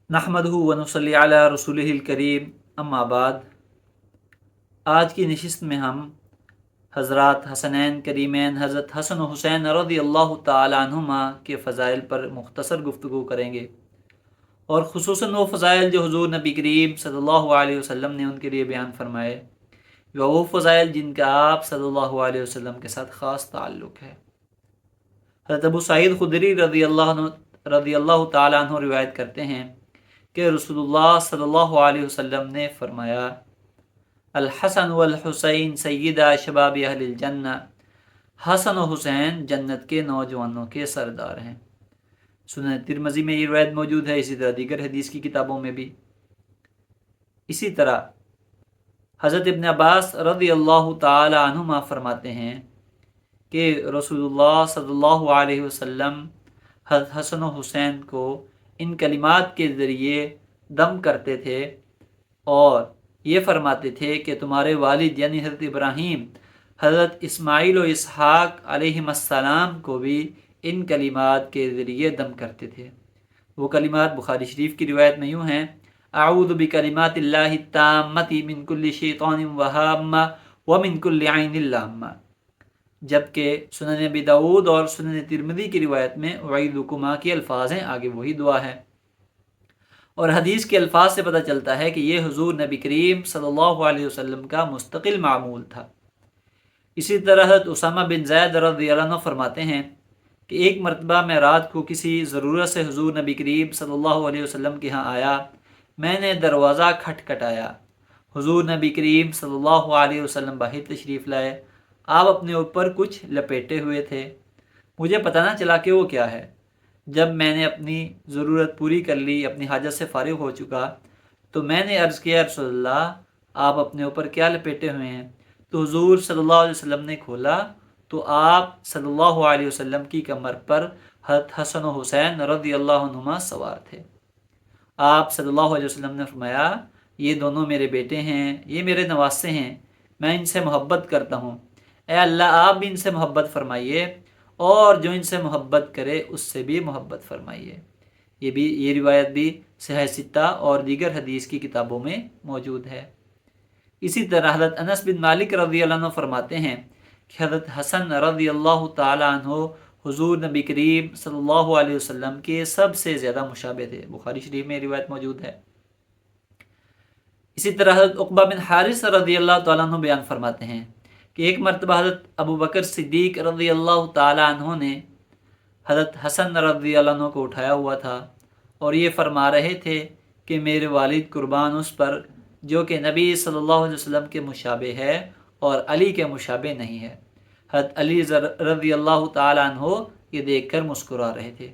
नहमदहु व नुसल्ली अला रसूलिहिल करीम, अम्मा बाद। आज की नशिस्त में हम हज़रात हसनैन करीमैन हज़रत हसन और हुसैन रज़ी अल्लाह तआला अन्हुमा के फ़ज़ाइल पर मुख्तसर गुफ्तगू करेंगे, और ख़ुसूसन वो फ़ज़ाइल जो हुज़ूर नबी करीम सल्लल्लाहु अलैहि वसल्लम ने उनके लिए बयान फरमाए, या वो फ़ज़ाइल जिनका आप सल्लल्लाहु अलैहि वसल्लम के साथ ख़ास ताल्लुक़ है। हज़रत अबू सईद खुदरी रज़ी अल्लाह तआला अन्हु रिवायत करते हैं कि रसूलुल्लाह सल्लल्लाहु अलैहि वसल्लम ने फरमाया, अल हसन वल हुसैन सय्यदा शबाब अहलिल जन्ना, हसन और हुसैन जन्नत के नौजवानों के सरदार हैं। सुनन तिरमिज़ी में ये रिवायत मौजूद है, इसी तरह दीगर हदीस की किताबों में भी। इसी तरह हज़रत इब्न अब्बास रज़ी अल्लाह तआला अन्हुमा फरमाते हैं कि रसूलुल्लाह सल्लल्लाहु अलैहि वसल्लम हज़रत हसन और हुसैन को इन कलिमात के ज़रिए दम करते थे और ये फरमाते थे कि तुम्हारे वालिद यानी हज़रत इब्राहीम हज़रत इस्माईल और इसहाक़ अलैहिस्सलाम को भी इन कलिमात के ज़रिए दम करते थे। वो कलिमात बुखारी शरीफ की रिवायत में यूँ हैं, अऊज़ु बिकलिमातिल्लाहि ताम्मति मिन कुल्लि शैतानिन व हाम्मा व मिन कुल्लि ऐनिन लाम्मा। जबकि सुनन अबी दाऊद और सुनन तिरमिज़ी की रिवायत में उईदुकुमा के अल्फाज हैं, आगे वही दुआ है। और हदीस के अल्फाज से पता चलता है कि ये हुजूर नबी करीम सल्लल्लाहु अलैहि वसल्लम का मुस्तकिल मामूल था। इसी तरह हज़रत उसामा बिन ज़ैद रज़ियल्लाहु अन्हु फरमाते हैं कि एक मरतबा मैं रात को किसी ज़रूरत से हुजूर नबी करीम सल्लल्लाहु अलैहि वसल्लम के यहाँ आया। मैंने दरवाज़ा खटखटाया। हुजूर नबी करीम सल्लल्लाहु अलैहि वसल्लम बाहर तशरीफ़ लाए। आप अपने ऊपर कुछ लपेटे हुए थे। मुझे पता ना चला कि वो क्या है। जब मैंने अपनी ज़रूरत पूरी कर ली, अपनी हाजत से फ़ारिग हो चुका, तो मैंने अर्ज़ किया, रसूलल्लाह आप अपने ऊपर क्या लपेटे हुए हैं? तो हुजूर सल्लल्लाहु अलैहि वसल्लम ने खोला तो आप सल्लल्लाहु अलैहि वसल्लम की कमर पर हज़रत हसन और हुसैन रज़ियल्लाहु अन्हुमा सवार थे। आप सल्लल्लाहु अलैहि वसल्लम ने फरमाया, ये दोनों मेरे बेटे हैं, ये मेरे नवासे हैं, मैं इनसे मोहब्बत करता हूँ। ऐ अल्लाह आप भी इनसे मोहब्बत फरमाइए, और जो इनसे मोहब्बत करे उससे भी मोहब्बत फरमाइए। ये रिवायत भी सहीह सित्ता और दीगर हदीस की किताबों में मौजूद है। इसी तरह हज़रत अनस बिन मालिक रज़ियल्लाहु अन्हु फरमाते हैं कि हज़रत हसन रज़ियल्लाहु ताला अन्हु हुजूर नबी करीम सल्लल्लाहु अलैहि वसल्लम के सबसे ज़्यादा मुशाबे थे। बुखारी शरीफ में रिवायत मौजूद है। इसी तरह हज़रत उक़बा बिन हारिस रज़ियल्लाहु ताला अन्हु बयान फरमाते हैं कि एक मरतबा हज़रत अबू बकर सिद्दीक़ रज़ियल्लाहु ताला अन्हु ने हज़रत हसन रज़ियल्लाहु अन्हु को उठाया हुआ था और ये फरमा रहे थे कि मेरे वालिद कुर्बान उस पर जो कि नबी सल्लल्लाहु अलैहि वसल्लम के मुशाबे है और अली के मुशाबे नहीं है। हज़रत अली रज़ियल्लाहु ताला अन्हु ये देखकर मुस्कुरा रहे थे।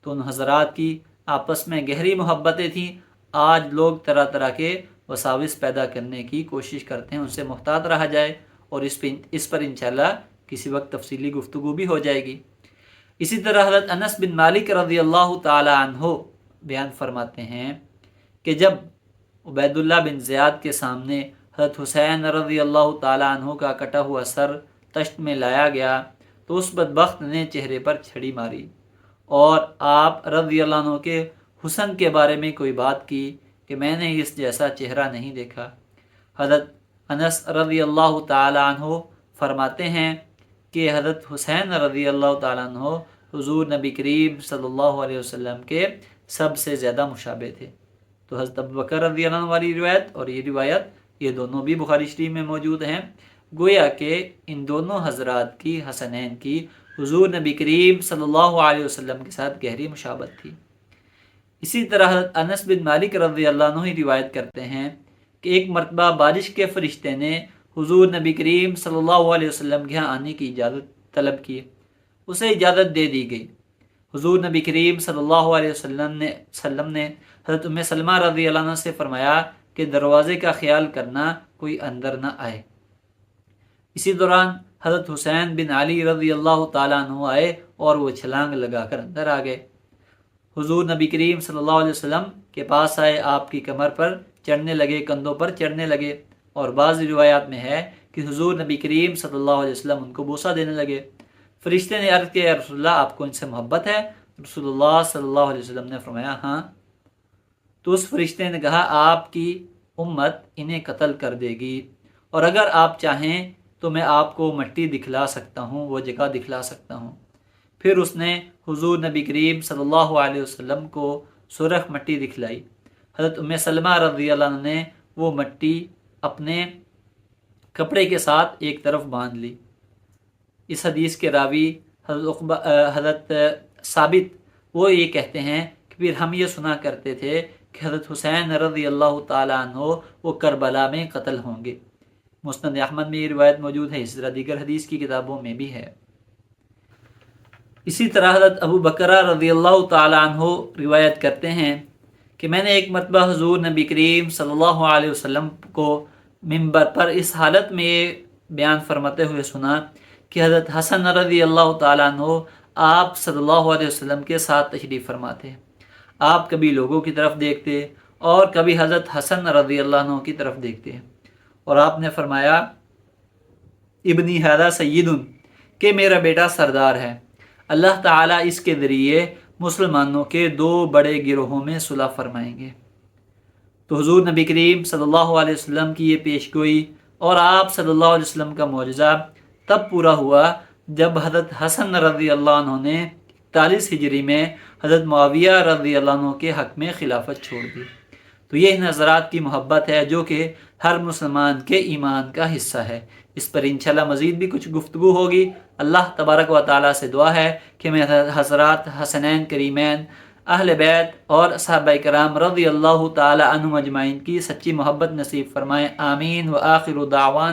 तो उन हज़रात की आपस में गहरी मोहब्बतें थीं। आज लोग तरह तरह के वसाविस पैदा करने की कोशिश करते हैं, उनसे मुहतात रहा जाए, और इस पर इंशाअल्लाह किसी वक्त तफसीली गुफ्तगू भी हो जाएगी। इसी तरह हज़रत अनस बिन मालिक रज़ियल्लाहु ताला अन्हु बयान फरमाते हैं कि जब उबैदुल्लाह बिन ज़ियाद के सामने हज़रत हुसैन रज़ियल्लाहु ताला अन्हु का कटा हुआ सर तश्त में लाया गया, तो उस बदबख्त ने चेहरे पर छड़ी मारी और आप रज़ियल्लाहु अन्हु के हुस्न के बारे में कोई बात की कि मैंने इस जैसा चेहरा नहीं देखा। हज़रत अनस रज़ियल्लाहु ताला अन्हु फरमाते हैं कि हज़रत हुसैन रज़ियल्लाहु ताला अन्हु हुज़ूर नबी करीम सल्लल्लाहु अलैहि वसल्लम के सबसे ज़्यादा मुशाबे थे। तो हज़रत अबू बकर रज़ियल्लाहु अन्हु वाली रिवायत और ये रिवायत, ये दोनों भी बुखारी शरीफ में मौजूद हैं। गोया कि इन दोनों हज़रात की, हसनैन की, हुज़ूर नबी करीम सल्लल्लाहु अलैहि वसल्लम के साथ गहरी मुशाबत थी। इसी तरह हज़रत अनस बिन मालिक रज़ियल्लाहु अन्हु ही रिवायत करते हैं कि एक मरतबा बारिश के फरिश्ते ने हुज़ूर नबी करीम सल्लल्लाहु अलैहि वसल्लम के यहाँ आने की इजाज़त तलब की। उसे इजाज़त दे दी गई। हुज़ूर नबी करीम सल्लल्लाहु अलैहि वसल्लम ने हज़रत उम्मे सलमा रज़ियल्लाहु अन्हा से फरमाया कि दरवाज़े का ख्याल करना कोई अंदर न आए। इसी दौरान हज़रत हुसैन बिन अली रज़ियल्लाहु ताला अन्हु आए और वो छलांग लगाकर अंदर आ गए। हुज़ूर नबी करीम सल्लल्लाहु अलैहि वसल्लम के पास आए, आपकी कमर पर चढ़ने लगे, कंधों पर चढ़ने लगे, और बाज़ रिवायात में है कि हुज़ूर नबी करीम सल्लल्लाहु अलैहि वसल्लम उनको बोसा देने लगे। फरिश्ते ने अर्ज़ किया, या रसूलल्लाह आपको इनसे मोहब्बत है? रसूलुल्लाह सल्लल्लाहु अलैहि वसल्लम ने फरमाया, हाँ। تو اس فرشتے نے کہا آپ کی امت انہیں قتل کر دے گی، اور اگر آپ چاہیں تو میں آپ کو مٹی دکھلا سکتا ہوں، وہ جگہ دکھلا سکتا ہوں۔ پھر اس نے حضور نبی کریم صلی اللہ علیہ وسلم کو سرخ مٹی دکھلائی۔ حضرت ام سلمہ رضی اللہ عنہ نے وہ مٹی اپنے کپڑے کے ساتھ ایک طرف باندھ لی۔ اس حدیث کے راوی حضرت ثابت وہ یہ کہتے ہیں کہ پھر ہم یہ سنا کرتے تھے کہ حضرت حسین رضی اللہ تعالیٰ عنہ وہ کربلا میں قتل ہوں گے۔ مسند احمد میں یہ روایت موجود ہے، اس طرح دیگر حدیث کی کتابوں میں بھی ہے۔ اسی طرح حضرت ابو بکرہ رضی اللہ تعالیٰ عنہ روایت کرتے ہیں کہ میں نے ایک مرتبہ حضور نبی کریم صلی اللہ علیہ وسلم کو منبر پر اس حالت میں یہ بیان فرماتے ہوئے سنا کہ حضرت حسن رضی اللہ تعالیٰ عنہ آپ صلی اللہ علیہ وسلم کے ساتھ تشریف فرماتے، آپ کبھی لوگوں کی طرف دیکھتے اور کبھی حضرت حسن رضی اللہ عنہ کی طرف دیکھتے، اور آپ نے فرمایا ابنی ھذا سید، کہ میرا بیٹا سردار ہے، اللہ تعالیٰ اس کے ذریعے مسلمانوں کے 2 بڑے گروہوں میں صلح فرمائیں گے۔ تو حضور نبی کریم صلی اللہ علیہ وسلم کی یہ پیش گوئی اور آپ صلی اللہ علیہ وسلم کا معجزہ تب پورا ہوا جب حضرت حسن رضی اللہ عنہ نے 41 ہجری میں حضرت معاویہ رضی اللہ عنہ کے حق میں خلافت چھوڑ دی۔ تو یہ ان حضرات کی محبت ہے جو کہ ہر مسلمان کے ایمان کا حصہ ہے۔ اس پر انشاءاللہ مزید بھی کچھ گفتگو ہوگی۔ اللہ تبارک و تعالیٰ سے دعا ہے کہ میں حضرات حسنین کریمین، اہل بیت اور صحابہ کرام رضی اللہ تعالی عنہم اجمعین کی سچی محبت نصیب فرمائیں، آمین۔ وآخر دعوان